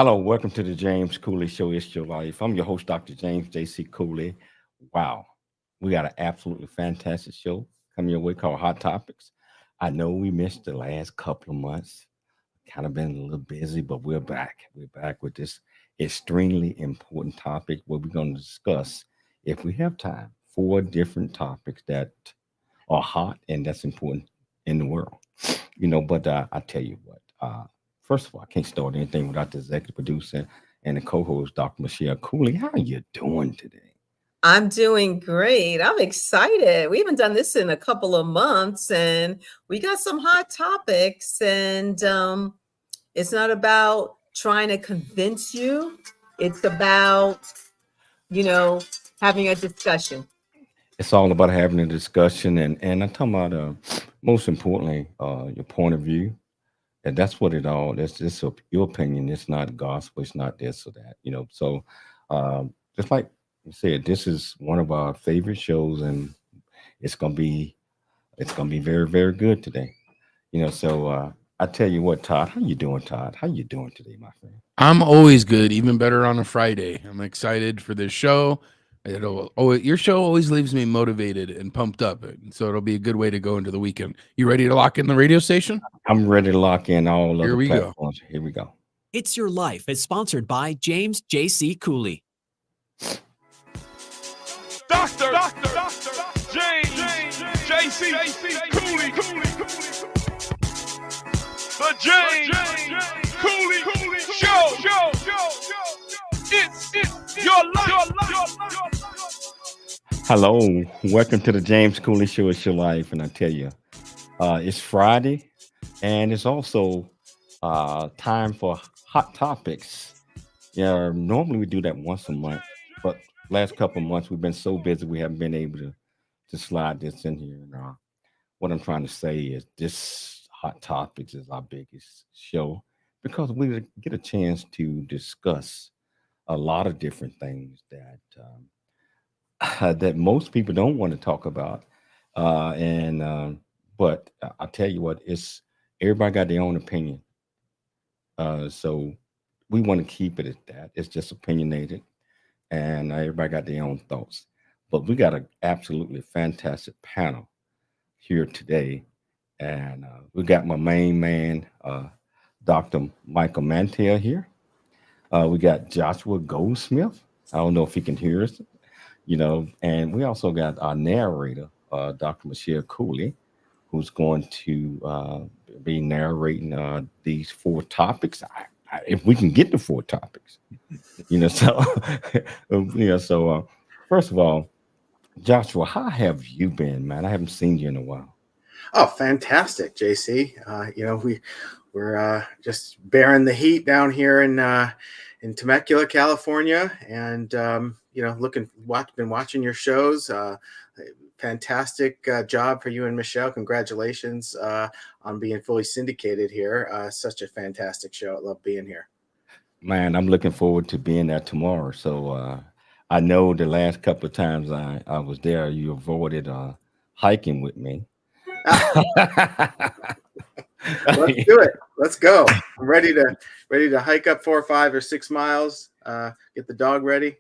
Hello, welcome to the James Cooley Show. It's your life. I'm your host, Dr. James JC Cooley. Wow, we got an absolutely fantastic show coming your way called Hot Topics. I know we missed the last couple of months, kind of been a little busy, but we're back. We're back with this extremely important topic where we're going to discuss, if we have time, four different topics that are hot and that's important in the world. But I tell you what, first of all, I can't start anything without the executive producer and the co-host, Dr. Michelle Cooley. How are you doing today? I'm doing great. I'm excited. We haven't done this in a couple of months, and we got some hot topics. And it's not about trying to convince you, it's about, you know, having a discussion. It's all about having a discussion, and I'm talking about most importantly, your point of view. And that's what it all. That's just your opinion. It's not gospel. It's not this or that. So just like you said, this is one of our favorite shows, and it's gonna be it's gonna be very very good today. So I tell you what, Todd, how you doing, Todd? How you doing today, my friend? I'm always good, even better on a Friday. I'm excited for this show. Your show always leaves me motivated and pumped up, so it'll be a good way to go into the weekend. You ready to lock in the radio station? I'm ready to lock in all Here other we go. platforms. Here we go. It's Your Life is sponsored by James JC Cooley. Dr. James JC Cooley. The James Cooley Show. It's your life. Hello, welcome to the James Cooley Show. It's your life, and I tell you, it's Friday, and it's also time for hot topics. Yeah, normally we do that once a month, but last couple of months we've been so busy we haven't been able to slide this in here. And what I'm trying to say is this hot topics is our biggest show because we get a chance to discuss a lot of different things that that most people don't want to talk about. And but I tell you what, it's everybody got their own opinion. So we want to keep it at that. It's just opinionated, and everybody got their own thoughts. But we got an absolutely fantastic panel here today, and we got my main man, Dr. Michael Mantell here. We got Joshua Goldsmith. I don't know if he can hear us, and we also got our narrator, Dr. Michelle Cooley, who's going to be narrating these four topics. If we can get the four topics, so so first of all, Joshua, how have you been, man? I haven't seen you in a while. Oh, fantastic, JC. We're just bearing the heat down here in Temecula, California, and been watching your shows. Fantastic job for you and Michelle. Congratulations on being fully syndicated here. Such a fantastic show. I love being here. Man, I'm looking forward to being there tomorrow. So I know the last couple of times I was there, you avoided hiking with me. Let's do it. Let's go. I'm ready to hike up 4 or 5 or 6 miles. Get the dog ready.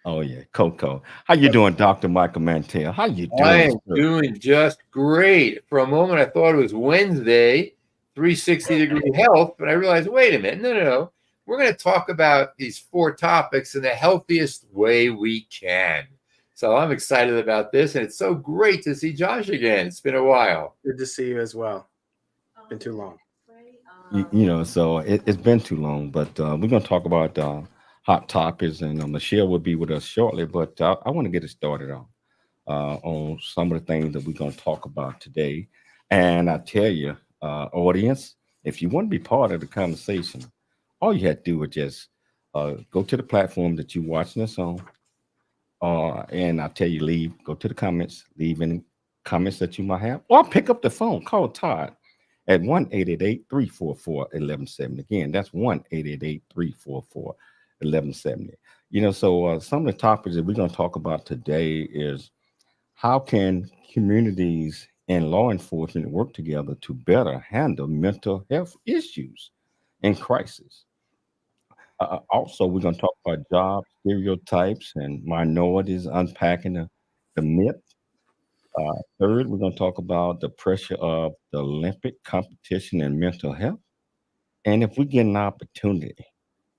Oh yeah, Coco. How you doing, Dr. Michael Mantell? How you doing? I am doing just great. For a moment, I thought it was Wednesday, 360-degree health, but I realized, wait a minute, no. We're going to talk about these four topics in the healthiest way we can. So I'm excited about this, and it's so great to see Josh again. It's been a while. Good to see you as well. Been too long. So it's been too long, but we're going to talk about hot topics, and Michelle will be with us shortly. But I want to get it started on some of the things that we're going to talk about today. And I tell you, audience, if you want to be part of the conversation, all you have to do is just go to the platform that you're watching us on, and I tell you, go to the comments, leave any comments that you might have, or pick up the phone, call Todd at 1-888-344-1170. Again, that's 1-888-344-1170. So some of the topics that we're going to talk about today is how can communities and law enforcement work together to better handle mental health issues and crisis. Also, we're going to talk about job stereotypes and minorities, unpacking the myth. Third, we're going to talk about the pressure of the Olympic competition and mental health. And if we get an opportunity,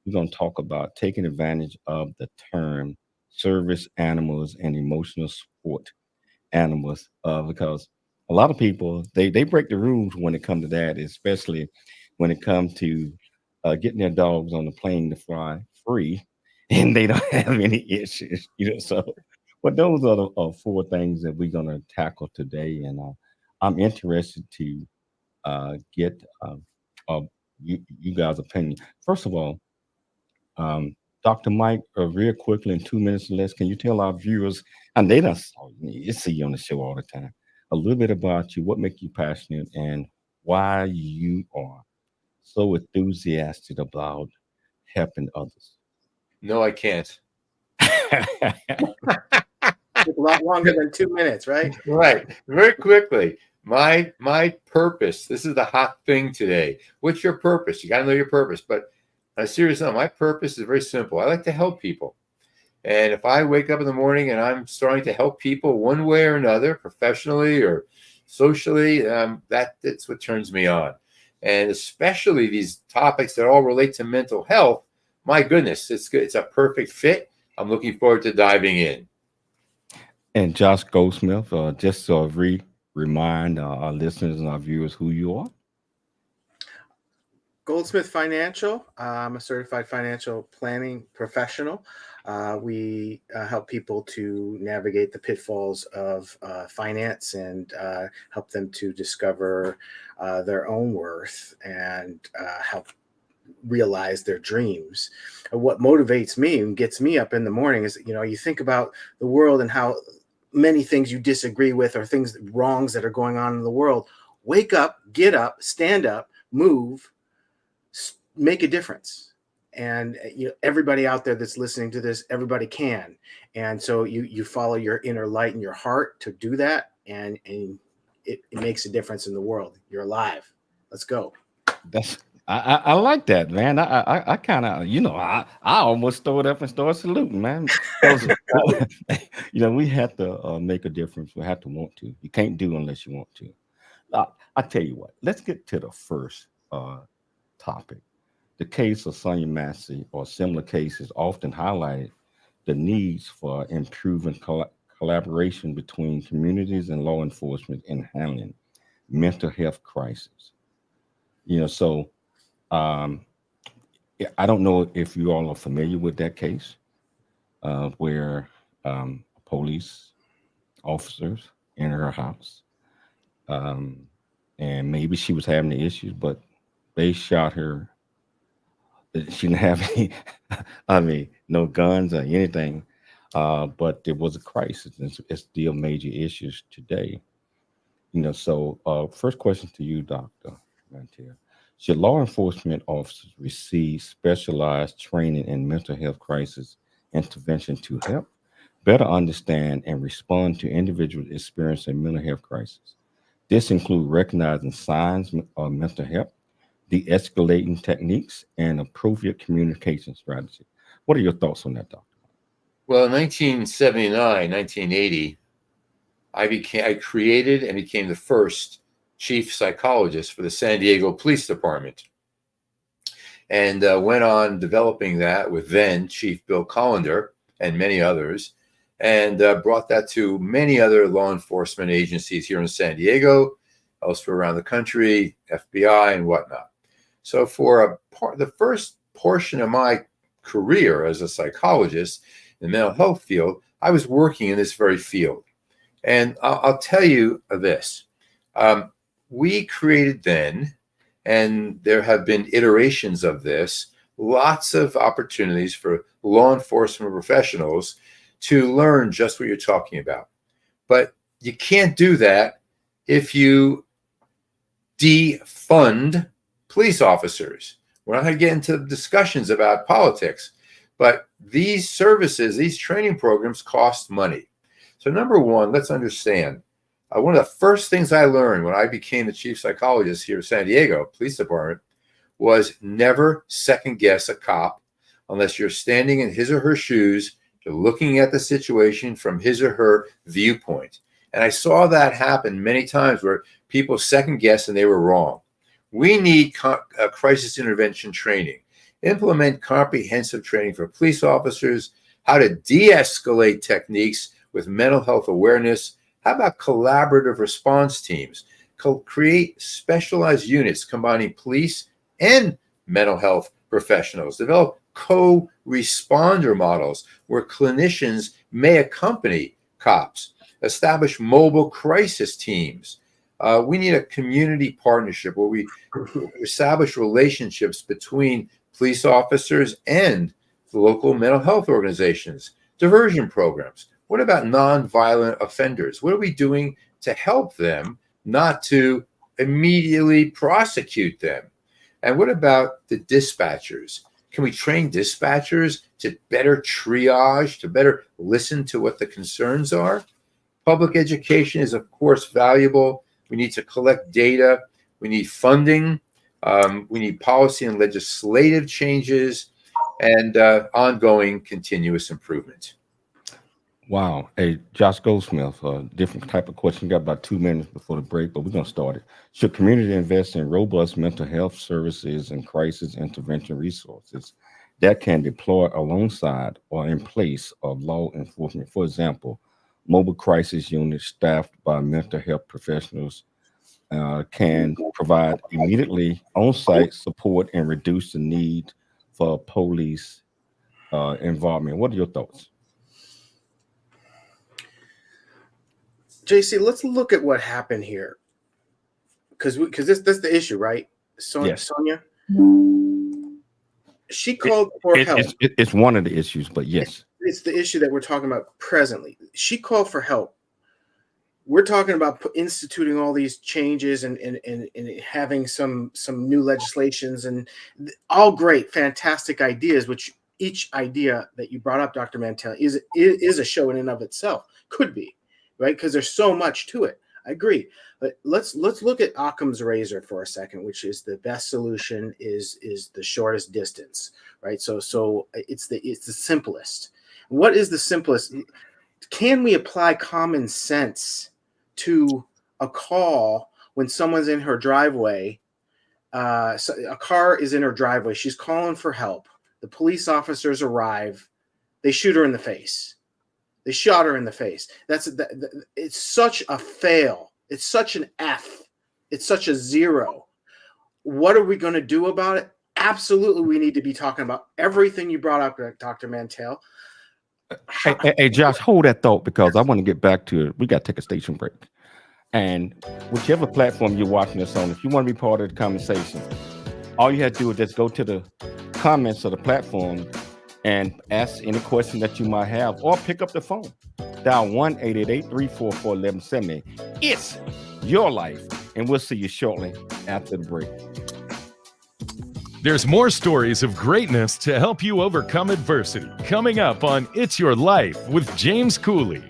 we're going to talk about taking advantage of the term service animals and emotional support animals, because a lot of people they break the rules when it comes to that, especially when it comes to getting their dogs on the plane to fly free, and they don't have any issues, So, but those are the four things that we're going to tackle today, and I'm interested to get uh, you guys' opinion. First of all, Dr. Mike, real quickly in 2 minutes or less, can you tell our viewers, and they don't you see you on the show all the time, a little bit about you, what makes you passionate, and why you are so enthusiastic about helping others? No, I can't. Took a lot longer than 2 minutes, right? Right. Very quickly. My purpose. This is the hot thing today. What's your purpose? You got to know your purpose. But on a serious note, my purpose is very simple. I like to help people. And if I wake up in the morning and I'm starting to help people one way or another, professionally or socially, that's what turns me on. And especially these topics that all relate to mental health, my goodness, it's good. It's a perfect fit. I'm looking forward to diving in. And Josh Goldsmith, just to remind our listeners and our viewers who you are. Goldsmith Financial. I'm a certified financial planning professional. We help people to navigate the pitfalls of finance and help them to discover their own worth and help realize their dreams. What motivates me and gets me up in the morning is, you think about the world and how many things you disagree with or things wrongs that are going on in the world. Wake up, get up, stand up, move, make a difference. And everybody out there that's listening to this, everybody can. And so you follow your inner light in your heart to do that, and it makes a difference in the world. You're alive. Let's go. I like that, man. I kind of, I almost stood up and started saluting, man. We have to make a difference. We have to want to. You can't do unless you want to. I tell you what, let's get to the first topic. The case of Sonia Massey or similar cases often highlighted the needs for improving collaboration between communities and law enforcement in handling mental health crises. So I don't know if you all are familiar with that case where police officers in her house, and maybe she was having the issues, but they shot her. She didn't have any, no guns or anything, but there was a crisis. It's still major issues today. So first question to you, Dr. Mantell. Should law enforcement officers receive specialized training in mental health crisis intervention to help better understand and respond to individuals experiencing mental health crisis? This includes recognizing signs of mental health, de-escalating techniques, and appropriate communication strategy. What are your thoughts on that, Doctor? Well, in 1979, 1980, I created and became the first chief psychologist for the San Diego Police Department, and went on developing that with then Chief Bill Collender and many others, and brought that to many other law enforcement agencies here in San Diego, elsewhere around the country, FBI and whatnot. So for the first portion of my career as a psychologist in the mental health field, I was working in this very field. And I'll tell you this. We created then, and there have been iterations of this, lots of opportunities for law enforcement professionals to learn just what you're talking about. But you can't do that if you defund police officers. We're not going to get into discussions about politics, but these services, these training programs cost money. So number one, let's understand. One of the first things I learned when I became the chief psychologist here at San Diego Police Department was never second guess a cop unless you're standing in his or her shoes, you're looking at the situation from his or her viewpoint. And I saw that happen many times where people second guessed and they were wrong. We need crisis intervention training. Implement comprehensive training for police officers, how to de-escalate techniques with mental health awareness. How about collaborative response teams? Create specialized units combining police and mental health professionals. Develop co-responder models where clinicians may accompany cops. Establish mobile crisis teams. We need a community partnership where we establish relationships between police officers and the local mental health organizations. Diversion programs. What about nonviolent offenders? What are we doing to help them, not to immediately prosecute them? And what about the dispatchers? Can we train dispatchers to better triage, to better listen to what the concerns are? Public education is, of course, valuable. We need to collect data. We need funding. We need policy and legislative changes and ongoing continuous improvement. Wow. Hey, Josh Goldsmith, different type of question. We got about 2 minutes before the break, but we're going to start it. Should community invest in robust mental health services and crisis intervention resources that can deploy alongside or in place of law enforcement? For example, mobile crisis units staffed by mental health professionals can provide immediately on-site support and reduce the need for police involvement. What are your thoughts? JC, let's look at what happened here, because that's the issue, right? Yes. Sonia, she called for help. It's one of the issues, but yes, it's the issue that we're talking about presently. She called for help. We're talking about instituting all these changes and having some new legislations and all great, fantastic ideas. Which each idea that you brought up, Dr. Mantell, is a show in and of itself. Could be. Right, because there's so much to it. I agree, but let's look at Occam's razor for a second, which is the best solution is the shortest distance, right? So it's the simplest. What is the simplest? Can we apply common sense to a call when someone's in her driveway? So a car is in her driveway. She's calling for help. The police officers arrive. They shoot her in the face. They shot her in the face. It's such a fail. It's such an F. It's such a zero. What are we going to do about it? Absolutely, we need to be talking about everything you brought up, Dr. Mantell. Hey, Josh, hold that thought because I want to get back to it. We got to take a station break. And whichever platform you're watching this on, if you want to be part of the conversation, all you have to do is just go to the comments of the platform and ask any question that you might have, or pick up the phone. Dial 1-888-344-1170. It's your life, and we'll see you shortly after the break. There's more stories of greatness to help you overcome adversity. Coming up on It's Your Life with James Cooley.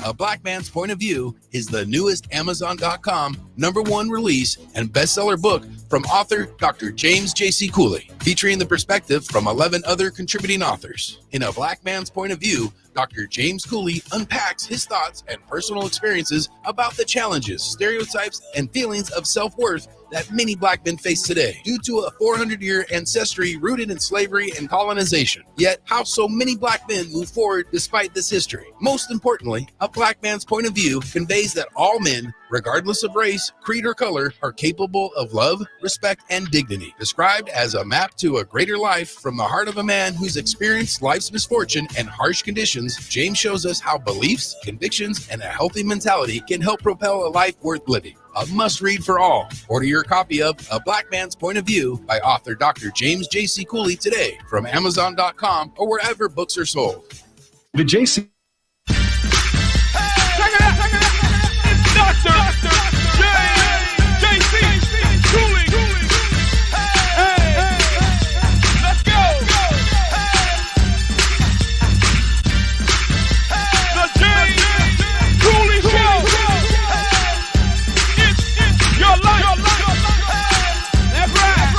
A Black Man's Point of View is the newest Amazon.com #1 release and bestseller book from author Dr. James JC Cooley, featuring the perspective from 11 other contributing authors. In A Black Man's Point of View, Dr. James Cooley unpacks his thoughts and personal experiences about the challenges, stereotypes, and feelings of self-worth that many Black men face today due to a 400-year ancestry rooted in slavery and colonization. Yet, how so many Black men move forward despite this history. Most importantly, A Black Man's Point of View conveys that all men, regardless of race, creed, or color, are capable of love, respect, and dignity. Described as a map to a greater life from the heart of a man who's experienced life's misfortune and harsh conditions, James shows us how beliefs, convictions, and a healthy mentality can help propel a life worth living. A must-read for all. Order your copy of A Black Man's Point of View by author Dr. James JC Cooley today from Amazon.com or wherever books are sold. The JC Dr. JC Cooley. Let's go. The James Cooley Show. It's your life. That's right.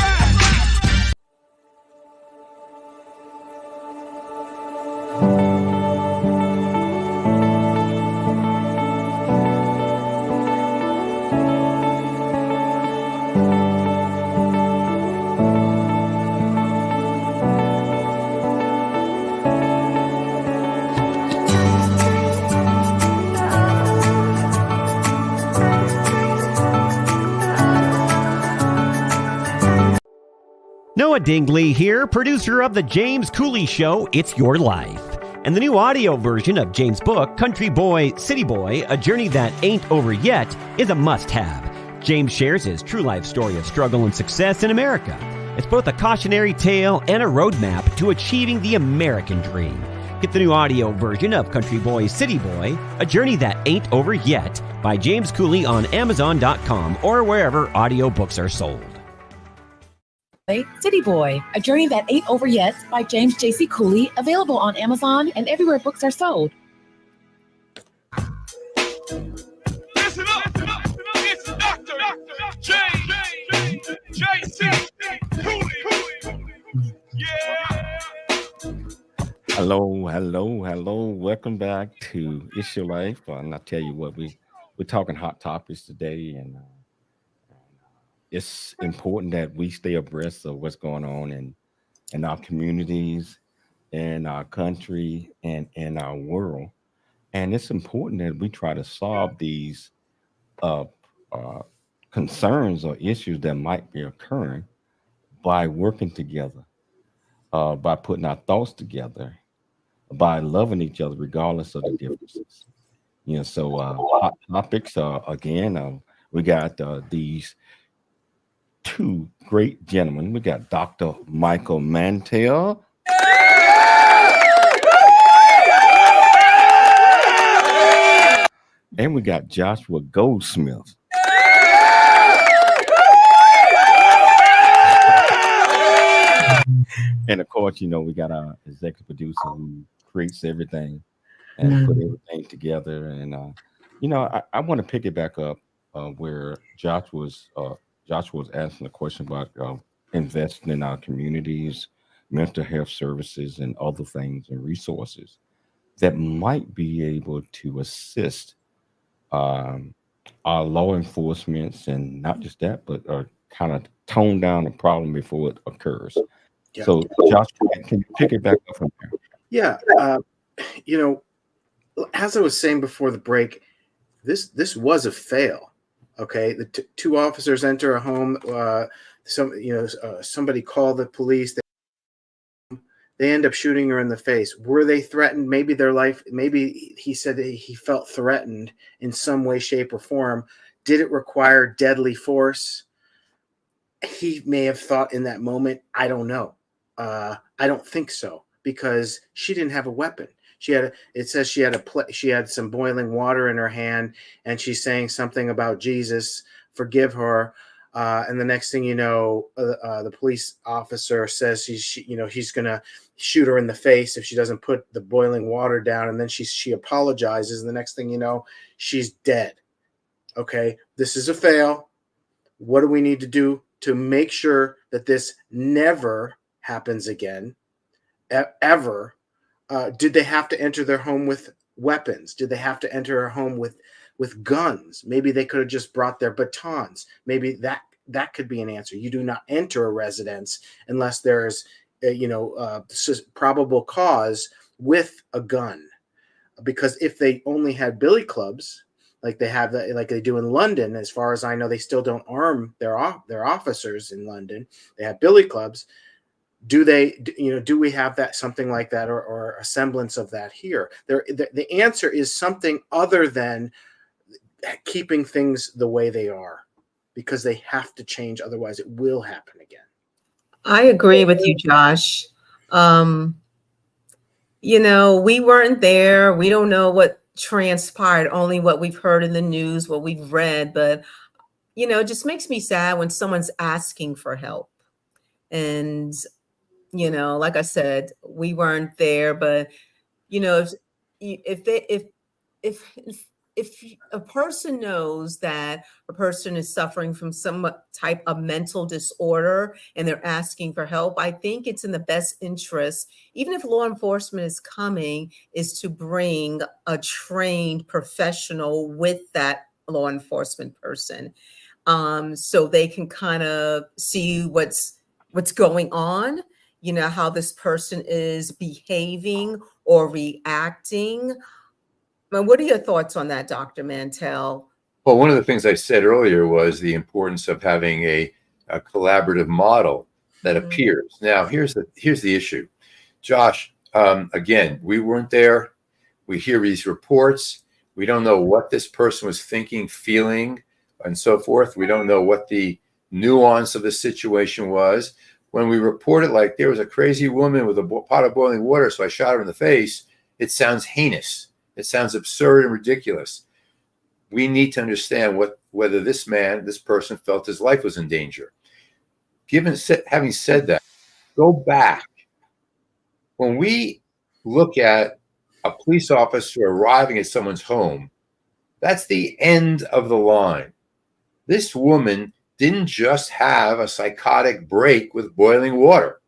Noah Dingley here, producer of The James Cooley Show, It's Your Life. And the new audio version of James' book, Country Boy, City Boy, A Journey That Ain't Over Yet, is a must-have. James shares his true life story of struggle and success in America. It's both a cautionary tale and a roadmap to achieving the American dream. Get the new audio version of Country Boy, City Boy, A Journey That Ain't Over Yet by James Cooley on Amazon.com or wherever audiobooks are sold. City Boy, A Journey That Ain't Over Yet by James JC Cooley, available on Amazon and everywhere books are sold. Listen up. It's Dr. JC Cooley. Yeah. Hello. Welcome back to It's Your Life. And I tell you what, we're talking hot topics today, and it's important that we stay abreast of what's going on in our communities, in our country, and in our world. And it's important that we try to solve these concerns or issues that might be occurring by working together, by putting our thoughts together, by loving each other regardless of the differences. So hot topics, again, we got these two great gentlemen. We got Dr. Michael Mantell and we got Joshua Goldsmith. And of course, we got our executive producer who creates everything and put everything together. And I want to pick it back up where Joshua was asking a question about investing in our communities, mental health services, and other things and resources that might be able to assist our law enforcement, and not just that, but kind of tone down the problem before it occurs. Yeah. So, Josh, can you pick it back up from there? Yeah. As I was saying before the break, this was a fail. Okay, the two officers enter a home. Somebody called the police. They end up shooting her in the face. Were they threatened? Maybe their life. Maybe he said that he felt threatened in some way, shape, or form. Did it require deadly force? He may have thought in that moment. I don't know. I don't think so, because she didn't have a weapon. It says she had some boiling water in her hand, and she's saying something about Jesus, forgive her. And the next thing you know, the police officer says he's gonna shoot her in the face if she doesn't put the boiling water down. And then she apologizes, and the next thing you know, she's dead. Okay, this is a fail. What do we need to do to make sure that this never happens again, ever? Did they have to enter their home with weapons? Did they have to enter a home with guns? Maybe they could have just brought their batons. Maybe that could be an answer. You do not enter a residence unless there is probable cause with a gun. Because if they only had billy clubs, like they do in London, as far as I know, they still don't arm their officers in London. They have billy clubs. Do we have something like that, or a semblance of that here? The answer is something other than keeping things the way they are, because they have to change. Otherwise it will happen again. I agree with you, Josh. We weren't there. We don't know what transpired, only what we've heard in the news, what we've read. But, it just makes me sad when someone's asking for help. And, like I said, we weren't there, but, if a person knows that a person is suffering from some type of mental disorder and they're asking for help, I think it's in the best interest, even if law enforcement is coming, is to bring a trained professional with that law enforcement person, so they can kind of see what's going on, how this person is behaving or reacting. What are your thoughts on that, Dr. Mantell? Well, one of the things I said earlier was the importance of having a collaborative model that appears. Now, here's the issue. Josh, again, we weren't there. We hear these reports. We don't know what this person was thinking, feeling, and so forth. We don't know what the nuance of the situation was. When we report it like there was a crazy woman with a pot of boiling water, so I shot her in the face, it sounds heinous. It sounds absurd and ridiculous. We need to understand whether this person felt his life was in danger. Having said that, go back. When we look at a police officer arriving at someone's home, that's the end of the line. This woman didn't just have a psychotic break with boiling water.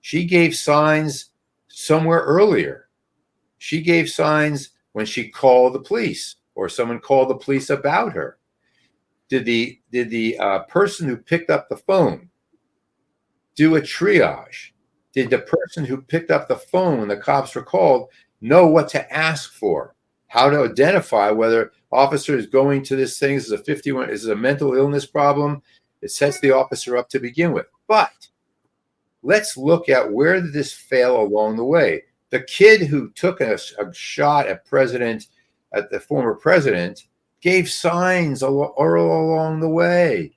She gave signs somewhere earlier. She gave signs when she called the police or someone called the police about her. Did the person who picked up the phone do a triage? Did the person who picked up the phone when the cops were called know what to ask for? How to identify whether officer is going to this thing is a mental illness problem? It sets the officer up to begin with. But let's look at where did this fail along the way. The kid who took a shot at the former president, gave signs along the way.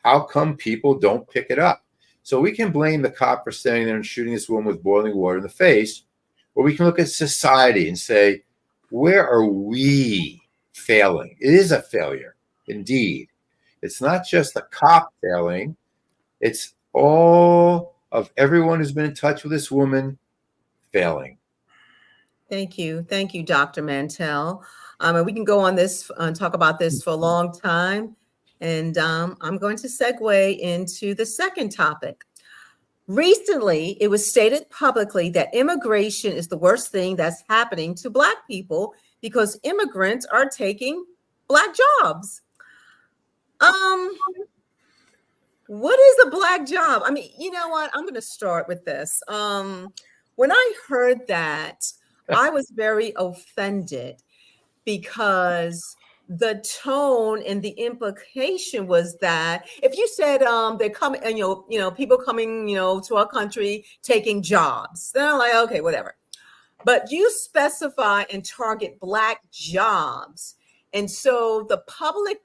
How come people don't pick it up? So we can blame the cop for standing there and shooting this woman with boiling water in the face, or we can look at society and say, where are we failing? It is a failure, indeed. It's not just the cop failing. It's all of everyone who's been in touch with this woman failing. Thank you. Thank you, Dr. Mantell. And we can go on this and talk about this for a long time. And I'm going to segue into the second topic. Recently, it was stated publicly that immigration is the worst thing that's happening to Black people because immigrants are taking Black jobs. What is a Black job? I mean, you know what? I'm going to start with this. When I heard that, I was very offended because the tone and the implication was that if you said they're coming and you know people coming to our country taking jobs, then I'm like, okay, whatever. But you specify and target Black jobs, and so the public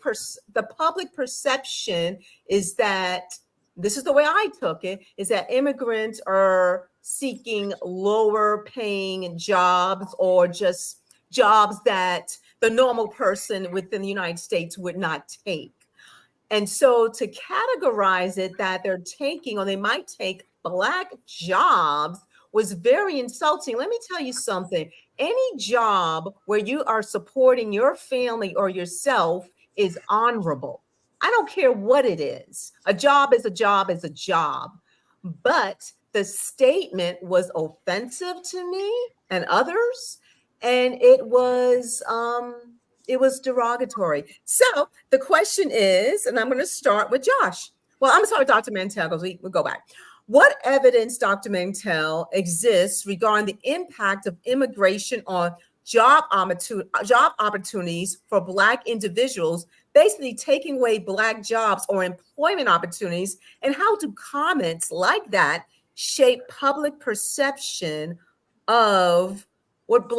perception is that, this is the way I took it, is that immigrants are seeking lower paying jobs or just jobs that the normal person within the United States would not take. And so to categorize it that they're taking or they might take Black jobs was very insulting. Let me tell you something. Any job where you are supporting your family or yourself is honorable. I don't care what it is. A job is a job is a job. But the statement was offensive to me and others, and it was derogatory. So the question is, and I'm going to start with Josh. Well, I'm sorry, Dr. Mantell, because we'll go back. What evidence, Dr. Mantell, exists regarding the impact of immigration on job opportunities for Black individuals, basically taking away Black jobs or employment opportunities, and how do comments like that shape public perception of what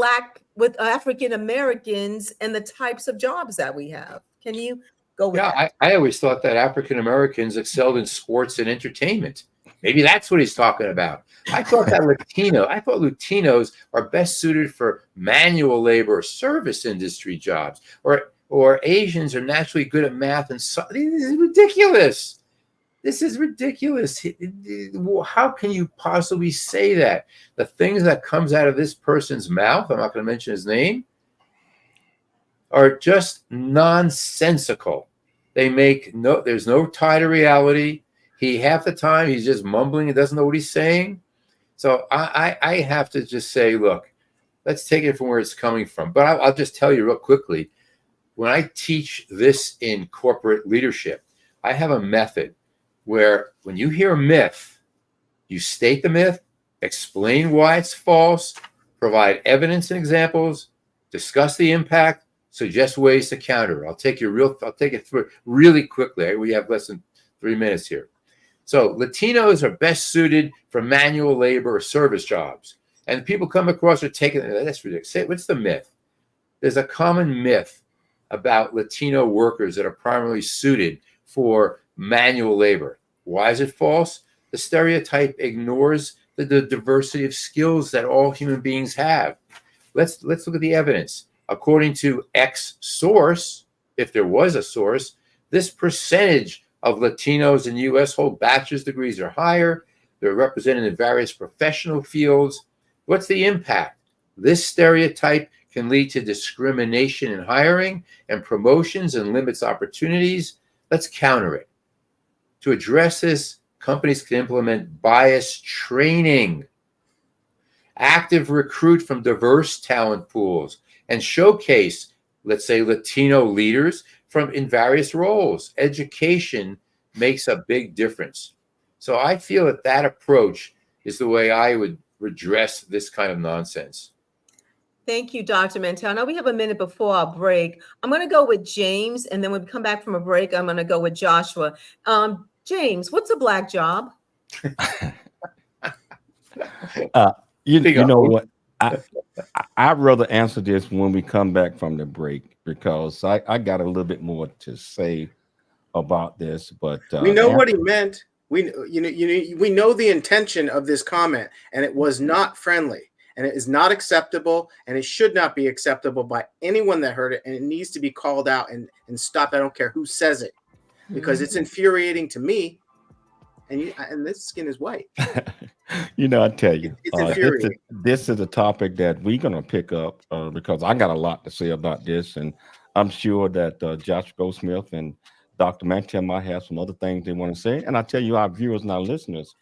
with African Americans and the types of jobs that we have? Can you go with that? I always thought that African Americans excelled in sports and entertainment. Maybe that's what he's talking about. I thought Latinos are best suited for manual labor or service industry jobs, or Asians are naturally good at math and science. This is ridiculous. This is ridiculous. How can you possibly say that? The things that comes out of this person's mouth, I'm not going to mention his name, are just nonsensical. There's no tie to reality. Half the time he's just mumbling and doesn't know what he's saying. So I have to just say, look, let's take it from where it's coming from. But I'll just tell you real quickly, when I teach this in corporate leadership, I have a method where when you hear a myth, you state the myth, explain why it's false, provide evidence and examples, discuss the impact, suggest ways to counter it. I'll take it through really quickly. We have less than 3 minutes here. So Latinos are best suited for manual labor or service jobs. And people come across are taking, that's ridiculous. What's the myth? There's a common myth about Latino workers that are primarily suited for manual labor. Why is it false? The stereotype ignores the diversity of skills that all human beings have. Let's look at the evidence. According to X source, if there was a source, this percentage of Latinos in the U.S. hold bachelor's degrees or higher. They're represented in various professional fields. What's the impact? This stereotype can lead to discrimination in hiring and promotions and limits opportunities. Let's counter it. To address this, companies can implement bias training, active recruit from diverse talent pools, and showcase, let's say, Latino leaders in various roles. Education makes a big difference. So I feel that approach is the way I would redress this kind of nonsense. Thank you, Dr. Mantell. Now we have a minute before our break. I'm going to go with James, and then when we come back from a break, I'm going to go with Joshua. James, what's a black job? You know what? I'd rather answer this when we come back from the break, because I got a little bit more to say about this. But we know what he meant. We know the intention of this comment, and it was not friendly, and it is not acceptable, and it should not be acceptable by anyone that heard it, and it needs to be called out and stopped. I don't care who says it, because it's infuriating to me. And this skin is white. I tell you, it's infuriating. This is a topic that we're going to pick up because I got a lot to say about this, and I'm sure that Joshua Goldsmith and Dr. Mantell might have some other things they want to say. And I tell you, our viewers and our listeners,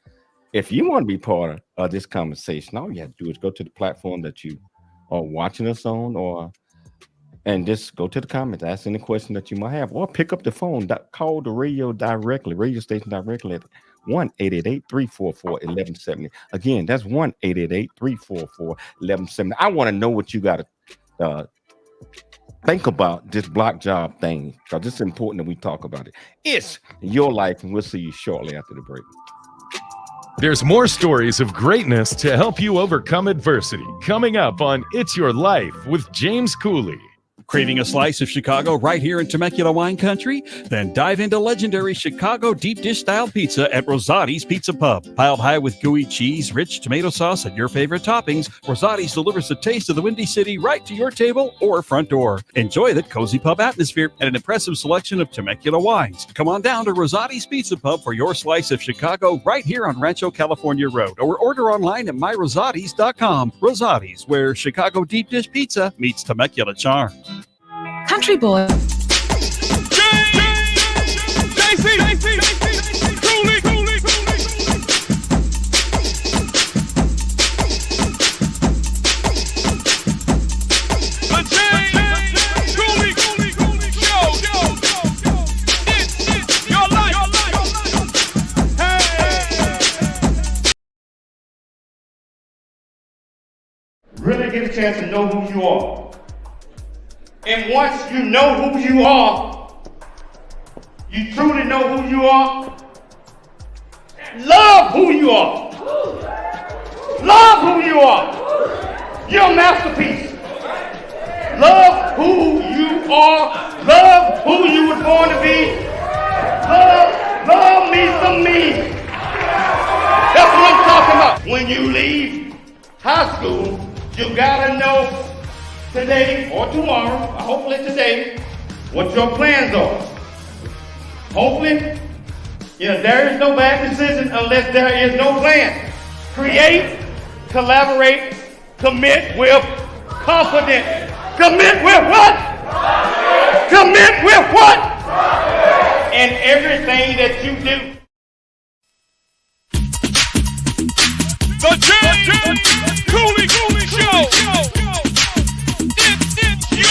if you want to be part of this conversation, all you have to do is go to the platform that you are watching us on, and just go to the comments, ask any question that you might have, or pick up the phone, call the radio station directly at 1-888-344-1170. Again, that's 1-888-344-1170. I want to know what you got to think about this block job thing, because it's important that we talk about it. It's your life, and we'll see you shortly after the break. There's more stories of greatness to help you overcome adversity coming up on It's Your Life with James Cooley. Craving a slice of Chicago right here in Temecula wine country? Then dive into legendary Chicago deep dish style pizza at Rosati's Pizza Pub. Piled high with gooey cheese, rich tomato sauce, and your favorite toppings, Rosati's delivers the taste of the Windy City right to your table or front door. Enjoy that cozy pub atmosphere and an impressive selection of Temecula wines. Come on down to Rosati's Pizza Pub for your slice of Chicago right here on Rancho California Road, or order online at myrosatis.com. Rosati's, where Chicago deep dish pizza meets Temecula charm. Country boy. JC Cooley. The James Cooley Show. It's your life. Hey. Really get a chance to know who you are. And once you know who you are, you truly know who you are, love who you are. Love who you are. You're a masterpiece. Love who you are. Love who you were born to be. Love me some me. That's what I'm talking about. When you leave high school, you gotta know today or tomorrow, or hopefully today, what your plans are. Hopefully, there is no bad decision unless there is no plan. Create, collaborate, commit with confidence. Commit with what? Commit with what? In everything that you do. The James Cooley Show. It's your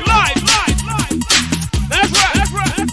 life. That's right.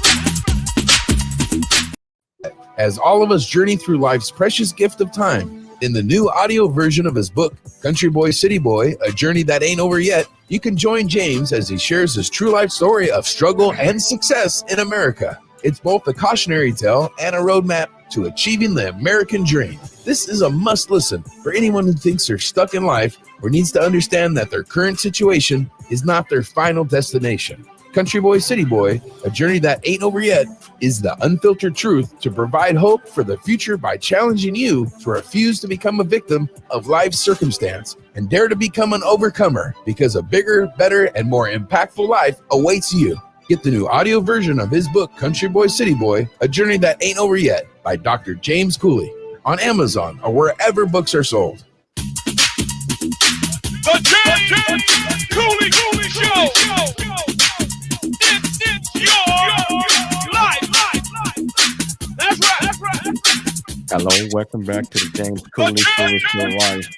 As all of us journey through life's precious gift of time, in the new audio version of his book, Country Boy, City Boy, A Journey That Ain't Over Yet, you can join James as he shares his true life story of struggle and success in America. It's both a cautionary tale and a roadmap to achieving the American dream. This is a must listen for anyone who thinks they're stuck in life or needs to understand that their current situation is not their final destination. Country Boy, City Boy, A Journey That Ain't Over Yet, is the unfiltered truth to provide hope for the future by challenging you to refuse to become a victim of life's circumstance and dare to become an overcomer, because a bigger, better, and more impactful life awaits you. Get the new audio version of his book, Country Boy, City Boy, A Journey That Ain't Over Yet, by Dr. James Cooley, on Amazon or wherever books are sold. The James Cooley Show. It's your life. That's right. Hello, welcome back to the James Cooley Show. It's your life.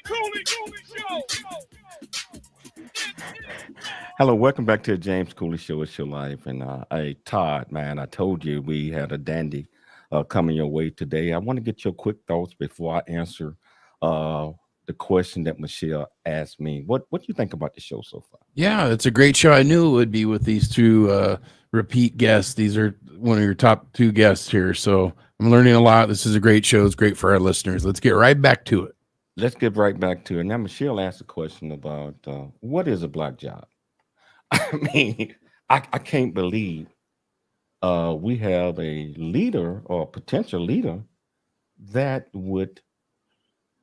Hello, welcome back to the James Cooley Show. It's your life. And hey, Todd, man, I told you we had a dandy coming your way today. I want to get your quick thoughts before I answer the question that Michelle asked me. What do you think about the show so far? Yeah, it's a great show. I knew it would be with these two repeat guests. These are one of your top two guests here. So I'm learning a lot. This is a great show. It's great for our listeners. Let's get right back to it. Let's get right back to it. Now, Michelle asked a question about what is a black job? I mean, I can't believe we have a leader or a potential leader that would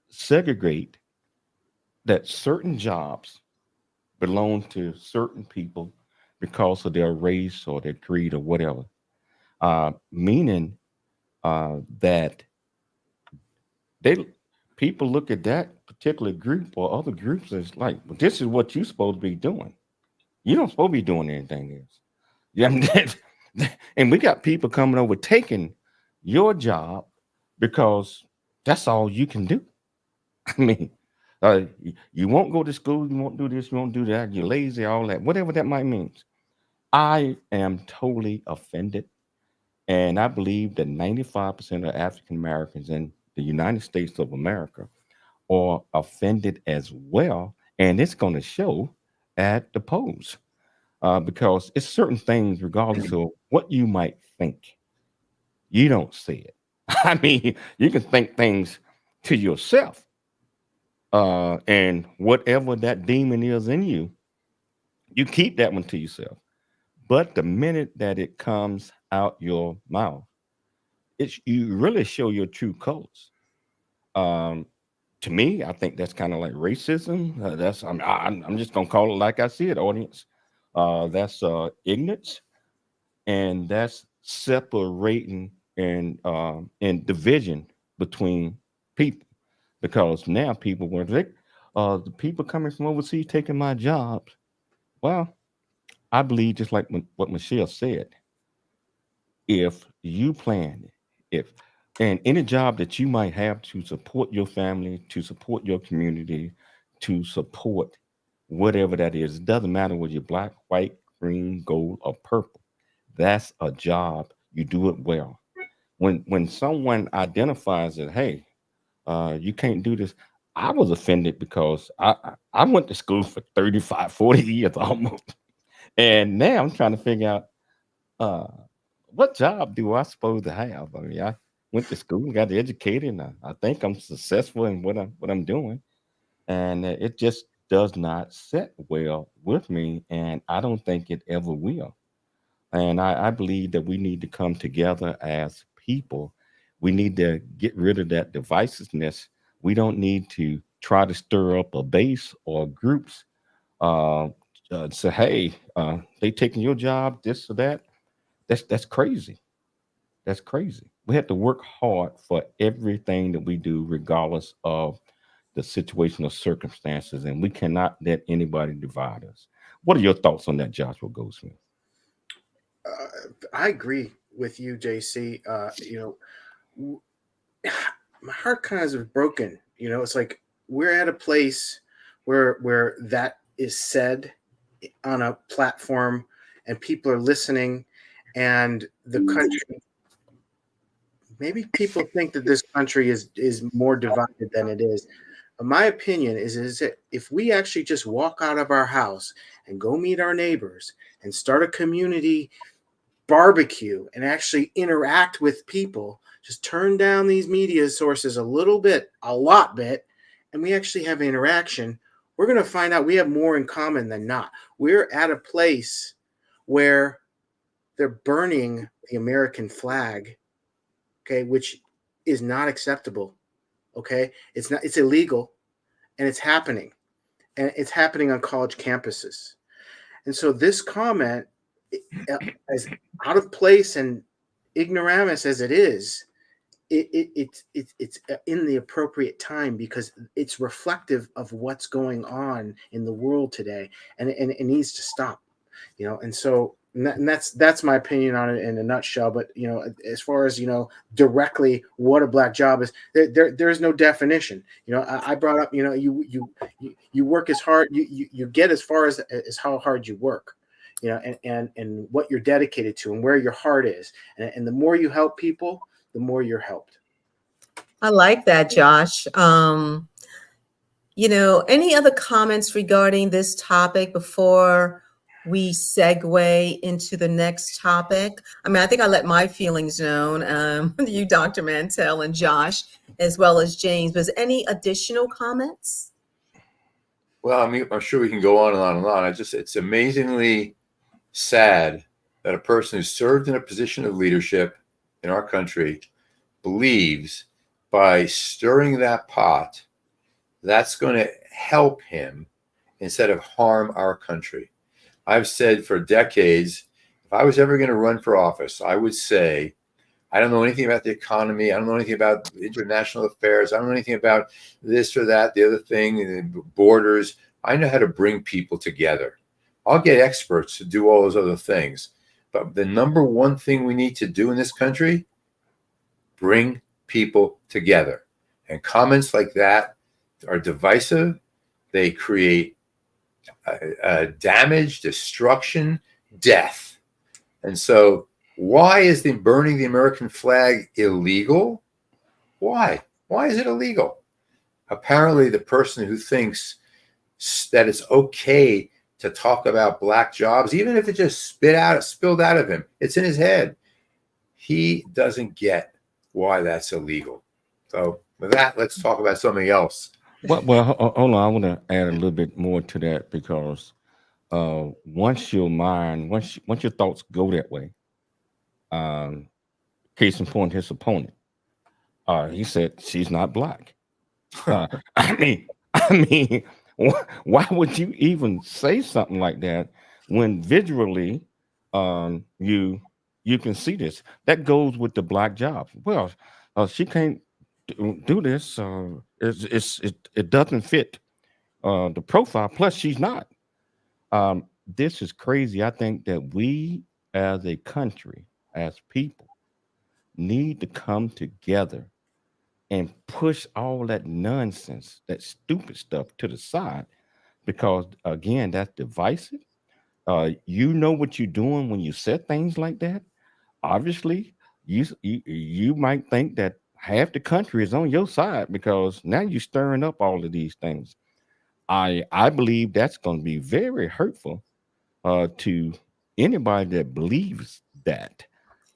segregate that certain jobs belong to certain people because of their race or their creed or whatever, meaning that people look at that particular group or other groups as like, well, this is what you're supposed to be doing. You don't supposed to be doing anything else. Yeah, I mean, and we got people coming over taking your job because that's all you can do. I mean, you won't go to school, you won't do this, you won't do that, you're lazy, all that, whatever that might mean. I am totally offended. And I believe that 95% of African Americans in the United States of America are offended as well. And it's going to show at the polls because it's certain things, regardless of what you might think, you don't see it. I mean, you can think things to yourself. And whatever that demon is in you, you keep that one to yourself. But the minute that it comes out your mouth, you really show your true colors. To me, I think that's kind of like racism. I'm just gonna call it like I see it, audience. That's ignorance, and that's separating and division between people. Because now people were the people coming from overseas taking my jobs. Well, I believe just like what Michelle said, if you plan it, and any job that you might have to support your family, to support your community, to support whatever that is, it doesn't matter whether you're black, white, green, gold, or purple. That's a job. You do it well. When someone identifies that, hey, you can't do this, I was offended because I went to school for 35, 40 years almost. And now I'm trying to figure out what job do I supposed to have? I mean, I went to school, got educated, and I think I'm successful in what I'm doing. And it just does not sit well with me. And I don't think it ever will. And I believe that we need to come together as people. We need to get rid of that divisiveness. We don't need to try to stir up a base or groups. Say, hey, they taking your job, this or that. That's crazy. That's crazy. We have to work hard for everything that we do, regardless of the situational circumstances, and we cannot let anybody divide us. What are your thoughts on that, Joshua Goldsmith? I agree with you, JC. My heart kind of is broken. It's like we're at a place where that is said on a platform and people are listening, and the country, maybe people think that this country is more divided than it is. My opinion is that if we actually just walk out of our house and go meet our neighbors and start a community barbecue and actually interact with people, just turn down these media sources a lot bit, and we actually have interaction, we're going to find out we have more in common than not. We're at a place where they're burning the American flag, okay, which is not acceptable, okay? It's illegal, and it's happening. And it's happening on college campuses. And so this comment, as out of place and ignoramus as it is, it's in the appropriate time because it's reflective of what's going on in the world today, and it needs to stop, And so that's my opinion on it in a nutshell. But as far as directly what a black job is, there's no definition. I brought up you work as hard, you get as far as how hard you work, and what you're dedicated to and where your heart is, and the more you help people, the more you're helped. I like that, Josh. Any other comments regarding this topic before we segue into the next topic? I mean, I think I let my feelings known. You, Dr. Mantell, and Josh, as well as James. Was any additional comments? Well, I mean, I'm sure we can go on and on and on. It's amazingly sad that a person who served in a position of leadership in our country believes by stirring that pot, that's going to help him instead of harm our country. I've said for decades, if I was ever going to run for office, I would say, I don't know anything about the economy. I don't know anything about international affairs. I don't know anything about this or that, the other thing, borders. I know how to bring people together. I'll get experts to do all those other things. But the number one thing we need to do in this country, bring people together. And comments like that are divisive. They create damage, destruction, death. And so why is the burning the American flag illegal? Why? Why is it illegal? Apparently the person who thinks that it's okay to talk about black jobs, even if it just spilled out of him, it's in his head. He doesn't get why that's illegal. So with that, let's talk about something else. Well, hold on. I want to add a little bit more to that because once your thoughts go that way, case in point, his opponent, he said she's not black. I mean, why would you even say something like that when visually you can see this? That goes with the black job. Well, she can't do this. It doesn't fit the profile. Plus, she's not. This is crazy. I think that we, as a country, as people, need to come together and push all that nonsense, that stupid stuff to the side, because again, that's divisive. You know what you're doing when you said things like that. Obviously, you might think that half the country is on your side because now you're stirring up all of these things. I believe that's going to be very hurtful to anybody that believes that.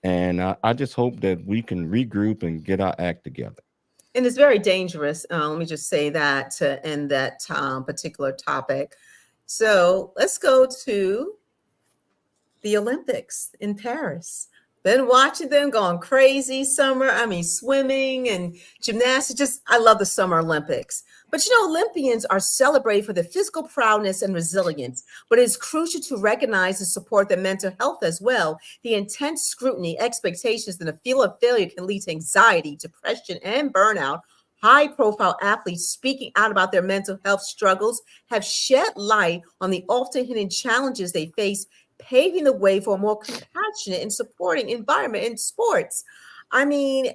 And I just hope that we can regroup and get our act together. And it's very dangerous. Let me just say that to end that particular topic. So let's go to the Olympics in Paris. Been watching them, going crazy summer. I mean, swimming and gymnastics. I love the Summer Olympics. But Olympians are celebrated for their physical prowess and resilience. But it's crucial to recognize and support their mental health as well. The intense scrutiny, expectations, and the feel of failure can lead to anxiety, depression, and burnout. High-profile athletes speaking out about their mental health struggles have shed light on the often hidden challenges they face, paving the way for a more compassionate and supporting environment in sports. I mean,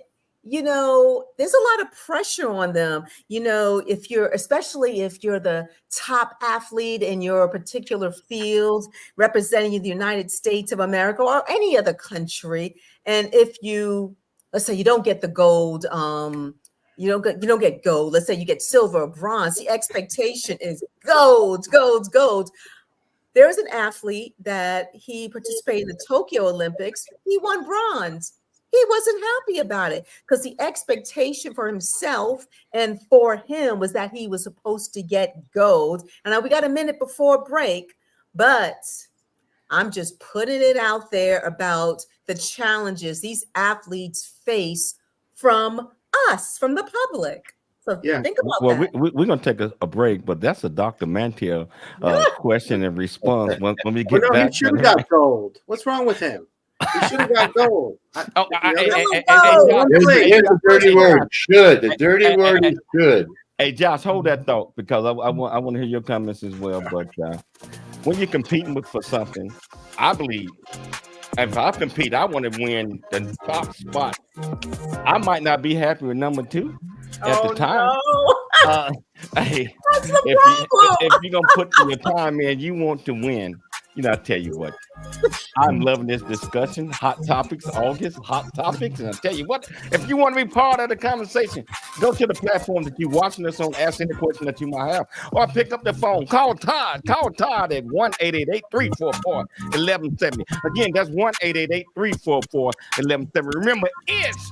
there's a lot of pressure on them, especially if you're the top athlete in your particular field, representing the United States of America or any other country. And if let's say you don't get the gold, you don't get gold. Let's say you get silver or bronze. The expectation is gold. There's an athlete that he participated in the Tokyo Olympics. He won bronze. He wasn't happy about it because the expectation for himself and for him was that he was supposed to get gold. And we got a minute before break, but I'm just putting it out there about the challenges these athletes face from us, from the public. So think about that. We're going to take a break, but that's a Dr. Mantell question and response when we get back. He should have got gold. What's wrong with him? He should have got gold. Here's the dirty word, should. The dirty word is should. Hey, Josh, hold that thought because I want to hear your comments as well. But when you're competing for something, I believe if I compete, I want to win the top spot. I might not be happy with number 2 at the time. No. Hey, that's the problem. If you're going to put your time in, you want to win. You know, I tell you what, I'm loving this discussion. Hot topics, August, hot topics. And I tell you what, if you want to be part of the conversation, go to the platform that you're watching us on, ask any question that you might have, or pick up the phone. Call Todd at 1-888-344-1170. Again, that's 1-888-344-1170. Remember, it's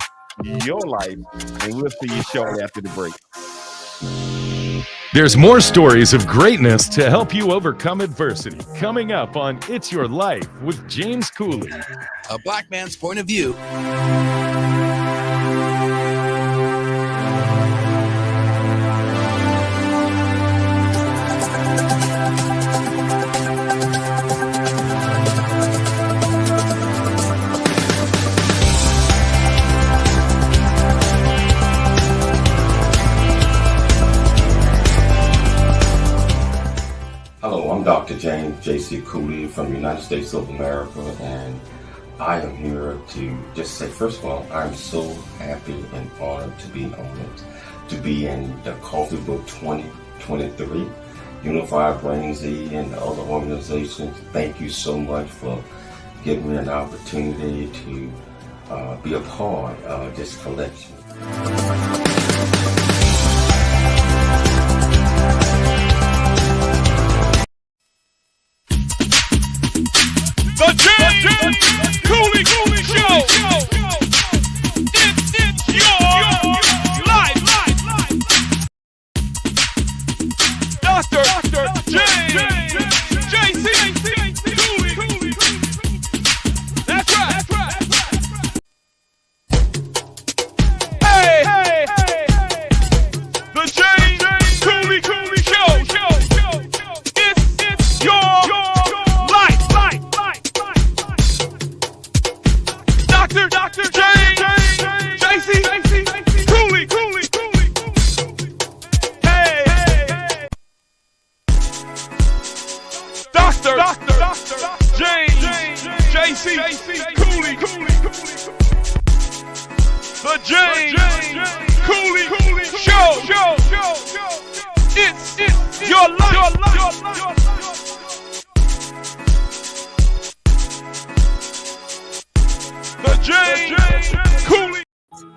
your life, and we'll see you shortly after the break. There's more stories of greatness to help you overcome adversity coming up on It's Your Life with James Cooley. A black man's point of view. Hello, I'm Dr. James JC Cooley from the United States of America, and I am here to just say, first of all, I'm so happy and honored to be on it, to be in the Coffee Book 2023, Unified Brain Z and the other organizations. Thank you so much for giving me an opportunity to be a part of this collection. The James Cooley Show. It's your life. Dr. James JC Cooley. That's right. Hey. The James Cooley Show. It's your life. Dr. James JC Cooley. Hey. Dr. James JC Cooley. The James Cooley Show. It's your life. The James Cooley.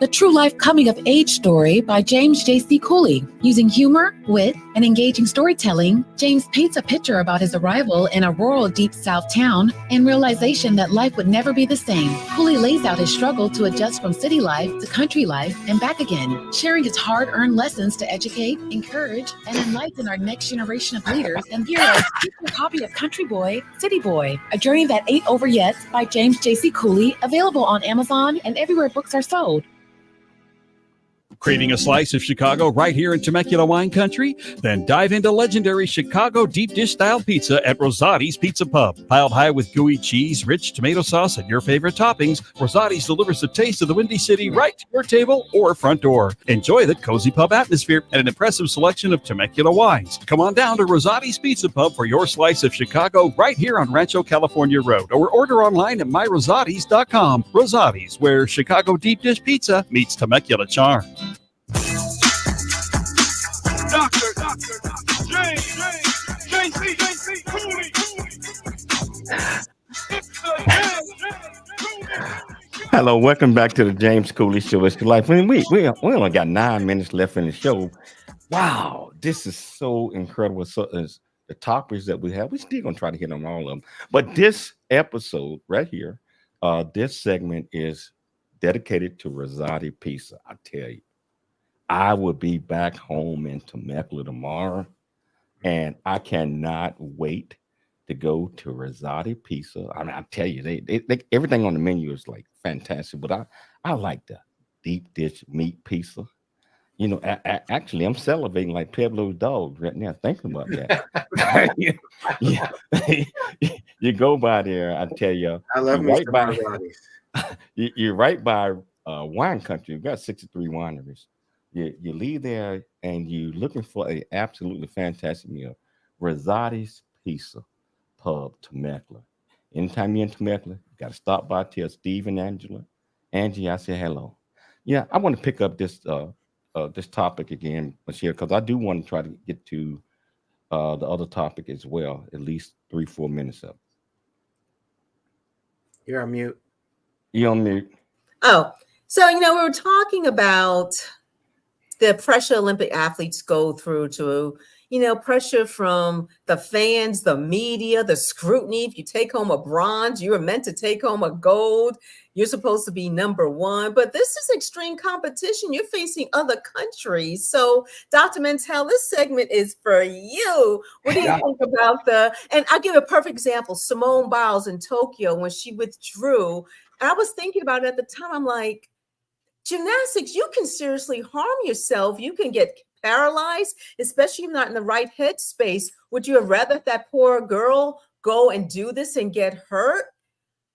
The True Life Coming of Age Story by James JC Cooley. Using humor, wit, and engaging storytelling, James paints a picture about his arrival in a rural Deep South town and realization that life would never be the same. Cooley lays out his struggle to adjust from city life to country life and back again, sharing his hard-earned lessons to educate, encourage, and enlighten our next generation of leaders. And here is a copy of Country Boy, City Boy, A Journey That Ain't Over Yet by James JC Cooley, available on Amazon and everywhere books are sold. Craving a slice of Chicago right here in Temecula wine country? Then dive into legendary Chicago deep dish style pizza at Rosati's Pizza Pub. Piled high with gooey cheese, rich tomato sauce, and your favorite toppings, Rosati's delivers the taste of the Windy City right to your table or front door. Enjoy the cozy pub atmosphere and an impressive selection of Temecula wines. Come on down to Rosati's Pizza Pub for your slice of Chicago right here on Rancho California Road, or order online at myrosatis.com. Rosati's, where Chicago deep dish pizza meets Temecula charm. Dr. James JC Cooley. Hello, welcome back to the James Cooley Show. It's your life. We only got 9 minutes left in the show. Wow, this is so incredible. So the topics that we have. We're still gonna try to hit on all of them. But this episode right here, this segment is dedicated to Rosati Pizza. I tell you, I will be back home in Temecula tomorrow, and I cannot wait to go to Rosati Pizza. I mean, I tell you, they everything on the menu is like fantastic, but I like the deep dish meat pizza. You know, actually, I'm salivating like Pueblo's dog right now thinking about that. yeah. You go by there, I tell you, I love you're right Mr. by Minorities. you're right by wine country. You've got 63 wineries. You leave there and you're looking for a absolutely fantastic meal. Rosati's Pizza Pub, Temecula. Anytime you're in Temecula, you got to stop by, tell Steve and Angela. Angie, I say hello. Yeah, I want to pick up this this topic again, Michelle, because I do want to try to get to the other topic as well, at least 3-4 minutes up. You're on mute. You're on mute. Oh, so, we were talking about the pressure Olympic athletes go through to, pressure from the fans, the media, the scrutiny. If you take home a bronze, you were meant to take home a gold. You're supposed to be number one, but this is extreme competition. You're facing other countries. So, Dr. Mantell, this segment is for you. What do you think about and I'll give a perfect example, Simone Biles in Tokyo when she withdrew. And I was thinking about it at the time. I'm like, gymnastics, you can seriously harm yourself. You can get paralyzed, especially if not in the right headspace. Would you have rather that poor girl go and do this and get hurt?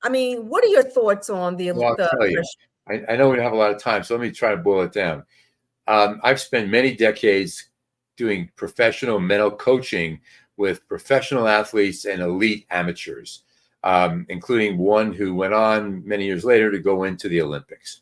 I mean, what are your thoughts on the? Well, I'll tell you, I know we don't have a lot of time, so let me try to boil it down. I've spent many decades doing professional mental coaching with professional athletes and elite amateurs, including one who went on many years later to go into the Olympics.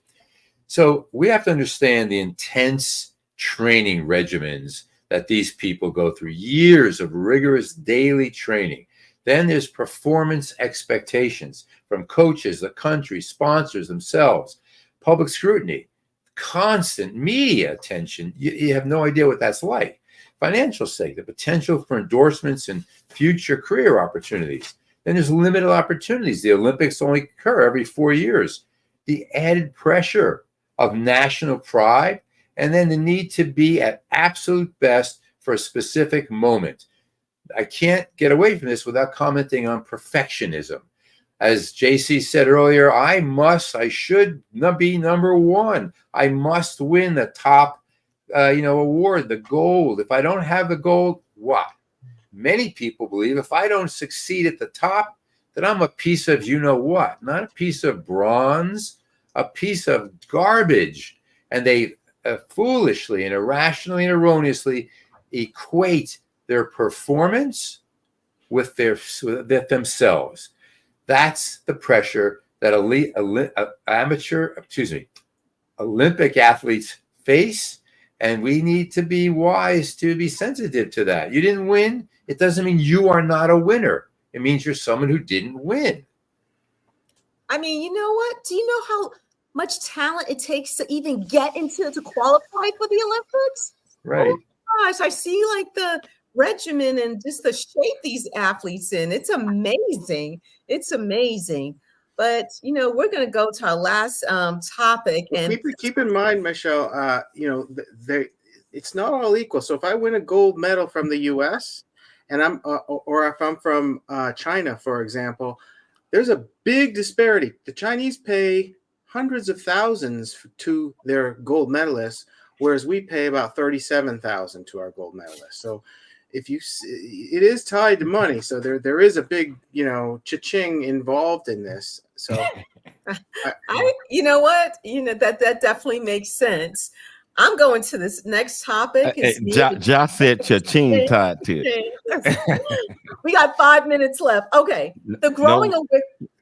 So we have to understand the intense training regimens that these people go through, years of rigorous daily training. Then there's performance expectations from coaches, the country, sponsors themselves, public scrutiny, constant media attention. You have no idea what that's like. Financial stake, the potential for endorsements and future career opportunities. Then there's limited opportunities. The Olympics only occur every 4 years. The added pressure of national pride, and then the need to be at absolute best for a specific moment. I can't get away from this without commenting on perfectionism. As JC said earlier, I should be number one. I must win the top, award, the gold. If I don't have the gold, what? Many people believe if I don't succeed at the top, that I'm a piece of what, not a piece of bronze, a piece of garbage. And they foolishly and irrationally and erroneously equate their performance with themselves. That's the pressure that Olympic athletes face, and we need to be wise to be sensitive to that. You didn't win. It doesn't mean you are not a winner. It means you're someone who didn't win. I mean, you know what? Do you know how much talent it takes to even get to qualify for the Olympics? Right. Oh my gosh, I see like the regimen and just the shape these athletes in. It's amazing. It's amazing. But we're going to go to our last topic. And keep in mind, Michelle, it's not all equal. So if I win a gold medal from the U.S. and or if I'm from China, for example, there's a big disparity. The Chinese pay hundreds of thousands to their gold medalists, whereas we pay about $37,000 to our gold medalists. So it is tied to money. So there is a big, cha-ching involved in this. So that definitely makes sense. I'm going to this next topic. Josh said cha-ching tied to it. We got 5 minutes left. Okay. The growing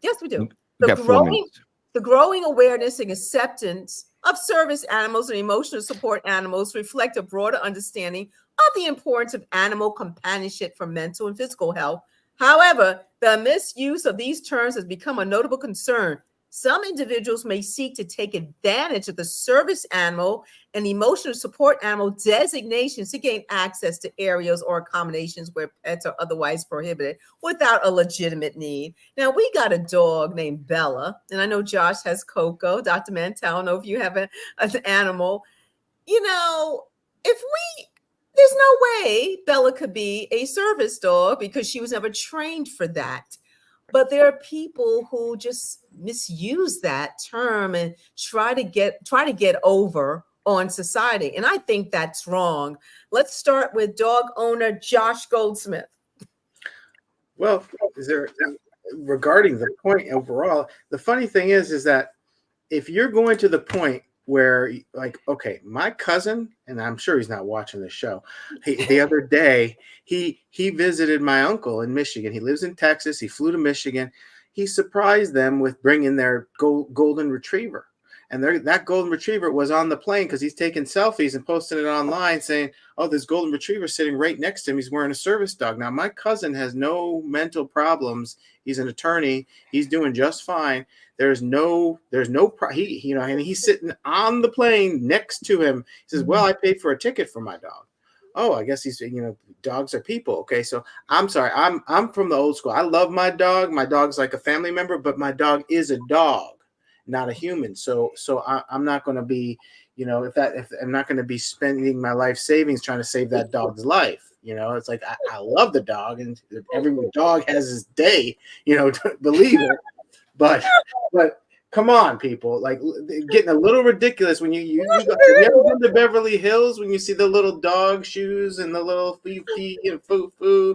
yes, we do. The growing awareness and acceptance of service animals and emotional support animals reflect a broader understanding of the importance of animal companionship for mental and physical health. However, the misuse of these terms has become a notable concern, Some individuals may seek to take advantage of the service animal and emotional support animal designations to gain access to areas or accommodations where pets are otherwise prohibited without a legitimate need. Now, we got a dog named Bella, and I know Josh has Coco. Dr. Mantell, I don't know if you have an animal. You know, there's no way Bella could be a service dog because she was never trained for that. But there are people who just misuse that term and try to get over on society. And I think that's wrong. Let's start with dog owner Josh Goldsmith. Well, regarding the point overall, the funny thing is that if you're going to the point where, like, okay, my cousin, and I'm sure he's not watching the show, the other day, he visited my uncle in Michigan. He lives in Texas. He flew to Michigan. He surprised them with bringing their golden retriever. And that golden retriever was on the plane because he's taking selfies and posting it online saying, oh, this golden retriever sitting right next to him. He's wearing a service dog. Now, my cousin has no mental problems. He's an attorney. He's doing just fine. And he's sitting on the plane next to him. He says, well, I paid for a ticket for my dog. Oh, I guess he's, dogs are people. Okay. So I'm sorry. I'm from the old school. I love my dog. My dog's like a family member, but my dog is a dog, not a human. So I'm not going to be, if I'm not going to be spending my life savings trying to save that dog's life. It's like, I love the dog, and every dog has his day, believe it. But come on, people, like, getting a little ridiculous when you ever been to Beverly Hills when you see the little dog shoes and the little fee and foo.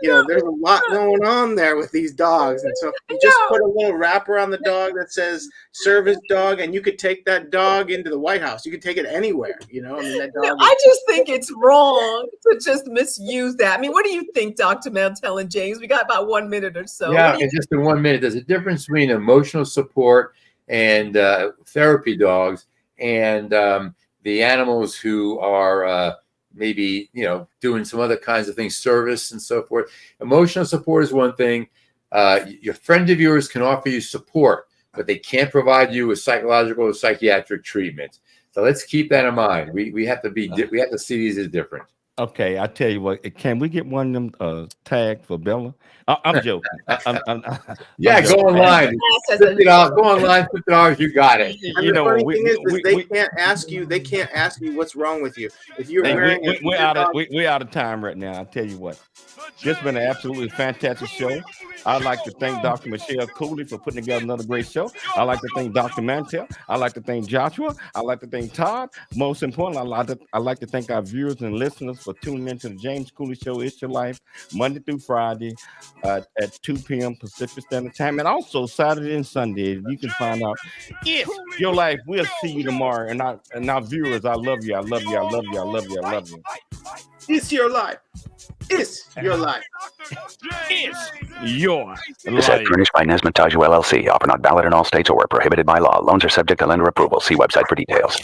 There's a lot going on there with these dogs. And so you just put a little wrapper on the dog that says service dog, and you could take that dog into the White House. You could take it anywhere, that dog I just think it's wrong to just misuse that. I mean, what do you think, Dr. Mantell and James? We got about 1 minute or so. Yeah, and just in 1 minute, there's a difference between emotional support and therapy dogs and the animals who are maybe, doing some other kinds of things, service and so forth. Emotional support is one thing. Your friend of yours can offer you support, but they can't provide you with psychological or psychiatric treatment. So let's keep that in mind. We have to see these as different. Okay, I tell you what. Can we get one of them tagged for Bella? I'm joking. Yeah, go online. $50. Go online. $50. You got it. And the funny thing is they can't ask you. They can't ask you what's wrong with you if you're wearing. We're out of time right now. I tell you what. This has been an absolutely fantastic show. I'd like to thank Dr. Michelle Cooley for putting together another great show. I'd like to thank Dr. Mantell. I'd like to thank Joshua. I'd like to thank Todd. Most importantly, I'd like to thank our viewers and listeners for tuning into the James Cooley Show. It's Your Life, Monday through Friday at 2 p.m. Pacific Standard Time, and also Saturday and Sunday. You can find out It's Your Life. We'll see you tomorrow. And our viewers, I love you. I love you. I love you. I love you. I love you. It's your life. It's your life. It's your life. This ad furnished by Nesmontage LLC. Offer not valid in all states or prohibited by law. Loans are subject to lender approval. See website for details.